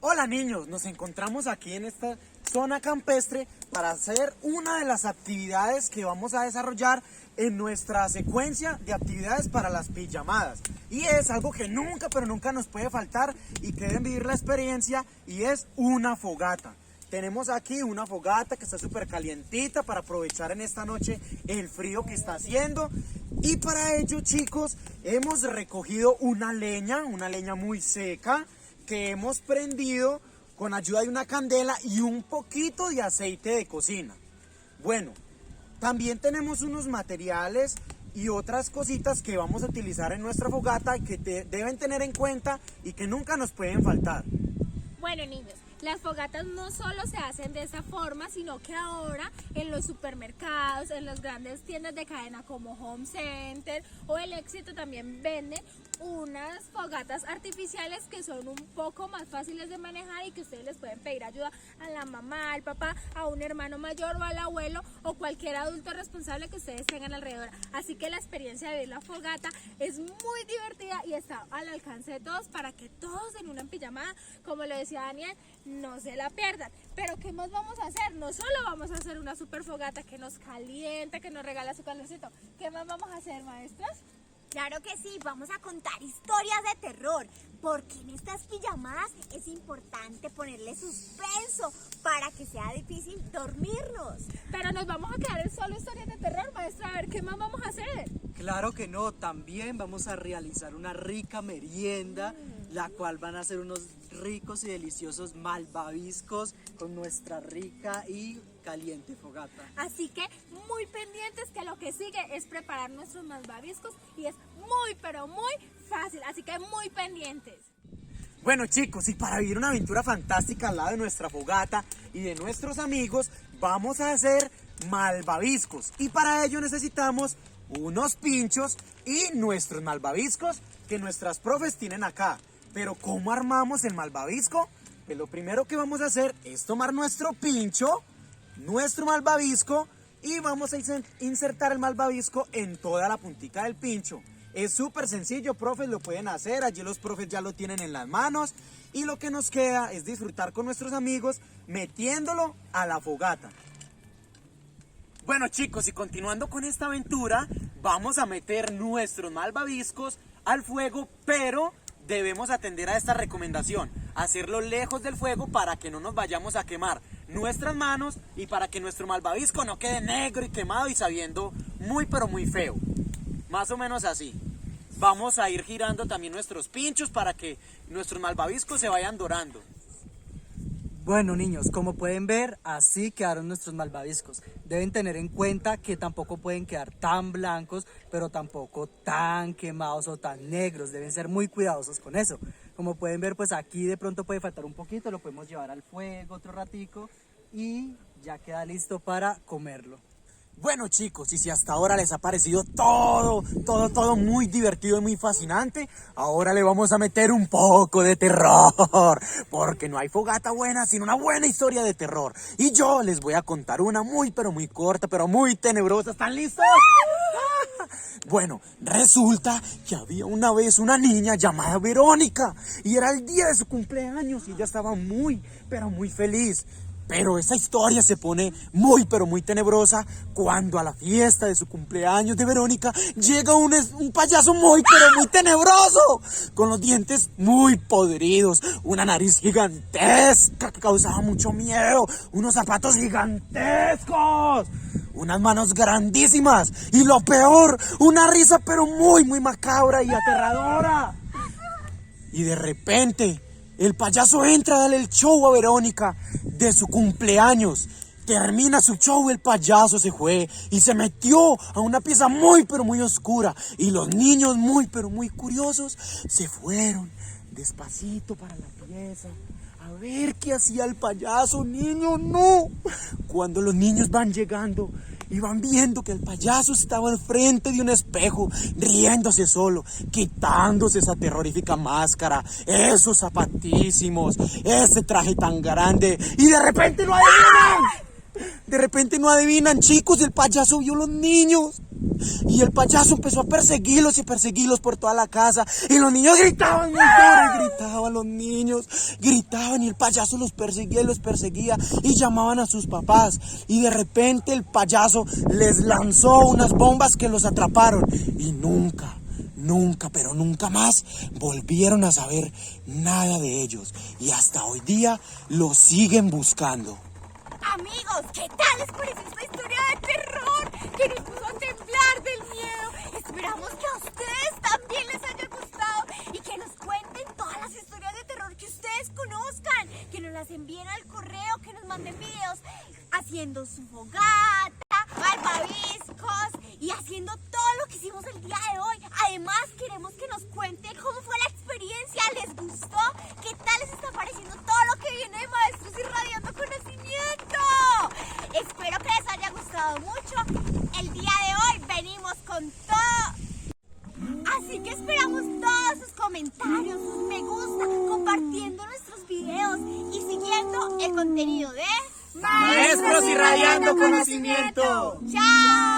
Hola niños, nos encontramos aquí en esta zona campestre para hacer una de las actividades que vamos a desarrollar en nuestra secuencia de actividades para las pijamadas. Y es algo que nunca, pero nunca nos puede faltar y que deben vivir la experiencia, y es una fogata. Tenemos aquí una fogata que está súper calientita para aprovechar en esta noche el frío que está haciendo. Y para ello, chicos, hemos recogido una leña muy seca, que hemos prendido con ayuda de una candela y un poquito de aceite de cocina. Bueno, también tenemos unos materiales y otras cositas que vamos a utilizar en nuestra fogata y que deben tener en cuenta y que nunca nos pueden faltar. Bueno, niños, las fogatas no solo se hacen de esa forma, sino que ahora en los supermercados, en las grandes tiendas de cadena como Home Center o El Éxito también venden unas fogatas artificiales que son un poco más fáciles de manejar y que ustedes les pueden pedir ayuda a la mamá, al papá, a un hermano mayor o al abuelo o cualquier adulto responsable que ustedes tengan alrededor. Así que la experiencia de ver la fogata es muy divertida y está al alcance de todos para que todos en una pijamada, como lo decía Daniel, no se la pierdan. Pero ¿qué más vamos a hacer? No solo vamos a hacer una super fogata que nos calienta, que nos regala su calorcito. ¿Qué más vamos a hacer, maestras? Claro que sí, vamos a contar historias de terror, porque en estas pijamadas es importante ponerle suspenso para que sea difícil dormirnos. Pero nos vamos a quedar en solo historias de terror, maestra. A ver, ¿qué más vamos a hacer? Claro que no, también vamos a realizar una rica merienda, la cual van a ser unos ricos y deliciosos malvaviscos con nuestra rica y caliente fogata. Así que muy pendientes, que lo que sigue es preparar nuestros malvaviscos y es muy pero muy fácil, así que muy pendientes. Bueno chicos, y para vivir una aventura fantástica al lado de nuestra fogata y de nuestros amigos, vamos a hacer malvaviscos. Y para ello necesitamos unos pinchos y nuestros malvaviscos que nuestras profes tienen acá. Pero ¿cómo armamos el malvavisco? Pues lo primero que vamos a hacer es tomar nuestro pincho, nuestro malvavisco, y vamos a insertar el malvavisco en toda la puntica del pincho. Es súper sencillo, profes, lo pueden hacer, allí los profes ya lo tienen en las manos, y lo que nos queda es disfrutar con nuestros amigos metiéndolo a la fogata. Bueno chicos, y continuando con esta aventura, vamos a meter nuestros malvaviscos al fuego, pero debemos atender a esta recomendación: hacerlo lejos del fuego para que no nos vayamos a quemar nuestras manos y para que nuestro malvavisco no quede negro y quemado y sabiendo muy pero muy feo. Más o menos así. Vamos a ir girando también nuestros pinchos para que nuestros malvaviscos se vayan dorando. Bueno niños, como pueden ver, así quedaron nuestros malvaviscos. Deben tener en cuenta que tampoco pueden quedar tan blancos, pero tampoco tan quemados o tan negros. Deben ser muy cuidadosos con eso. Como pueden ver, pues aquí de pronto puede faltar un poquito, lo podemos llevar al fuego otro ratico y ya queda listo para comerlo. Bueno chicos, y si hasta ahora les ha parecido todo muy divertido y muy fascinante, ahora le vamos a meter un poco de terror, porque no hay fogata buena sin una buena historia de terror. Y yo les voy a contar una muy pero muy corta, pero muy tenebrosa. ¿Están listos? Bueno, resulta que había una vez una niña llamada Verónica, y era el día de su cumpleaños y ella estaba muy pero muy feliz. Pero esa historia se pone muy pero muy tenebrosa cuando a la fiesta de su cumpleaños de Verónica llega un payaso muy pero muy tenebroso, con los dientes muy podridos, una nariz gigantesca que causaba mucho miedo, unos zapatos gigantescos, unas manos grandísimas y lo peor, una risa pero muy macabra y aterradora. Y de repente el payaso entra a darle el show a Verónica de su cumpleaños. Termina su show, el payaso se fue y se metió a una pieza muy pero muy oscura. Y los niños muy pero muy curiosos se fueron despacito para la pieza a ver qué hacía el payaso. Niños, no. Cuando los niños van llegando y van viendo que el payaso estaba al frente de un espejo, riéndose solo, quitándose esa terrorífica máscara, esos zapatísimos, ese traje tan grande, y de repente no adivinan. De repente no adivinan, chicos, el payaso vio a los niños Y el payaso empezó a perseguirlos y perseguirlos por toda la casa. Y los niños gritaban muy duro y gritaban los niños. Gritaban y el payaso los perseguía y llamaban a sus papás. Y de repente el payaso les lanzó unas bombas que los atraparon. Y nunca más volvieron a saber nada de ellos. Y hasta hoy día los siguen buscando. Amigos, ¿qué tal les pareció esta historia de terror que nos puso a temblar del miedo? Esperamos que a ustedes también les haya gustado y que nos cuenten todas las historias de terror que ustedes conozcan, que nos las envíen al correo, que nos manden videos haciendo su fogata, malvaviscos y haciendo todo lo que hicimos el día de hoy. Además, queremos que nos cuenten cómo fue la experiencia, ¿les gustó? ¿Qué tal les está pareciendo todo lo que viene de Maestros Irradiando Conocimiento? Espero que les haya gustado mucho. El día de hoy venimos con todo. Así que esperamos todos sus comentarios, sus me gusta, compartiendo nuestros videos y siguiendo el contenido de Maestros Irradiando Conocimiento. ¡Chao!